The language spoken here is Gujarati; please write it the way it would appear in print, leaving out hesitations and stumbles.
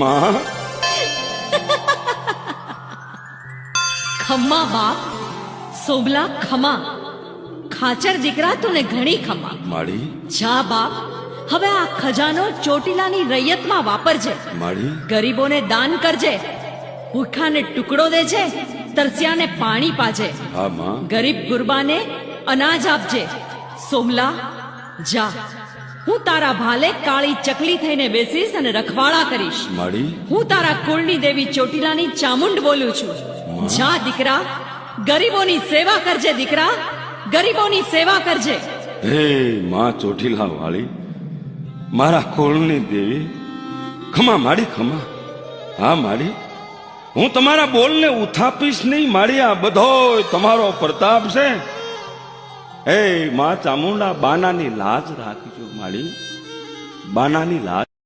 માં ખમ્મા બાપ, સોબલા ખમા, ખાચર દીકરા તું ને ઘણી ખમા. માડી જા બાપ, હવે આ ખજાનો ચોટીલાની રૈયતમાં વાપરજે. માડી ગરીબોને દાન કરજે, ભૂખાને ટુકડો દેજે, તરસ્યાને પાણી પાજે, હા માં ગરીબ ગુરબાને અનાજ આપજે. સોમલા જા, હું તારા ભાલે કાળી ચકલી થઈને બેસીશ અને રખવાડા કરીશ. માડી હું તારા કુળની દેવી ચોટીલાની ચામુંડ બોલું છું. જા દીકરા, ગરીબોની સેવા કરજે દીકરા, ગરીબોની સેવા કરજે. હે માં ચોટીલા વાળી, મારા કુળની દેવી, ખમા માડી ખમા. હા માડી, હું તમારા બોલને ઉથાપીશ નહીં માડી, આ બધો તમારો પ્રતાપ છે. હે માં ચામુંડા, બાનાની લાજ રાખજો માડી, બાનાની લાજ.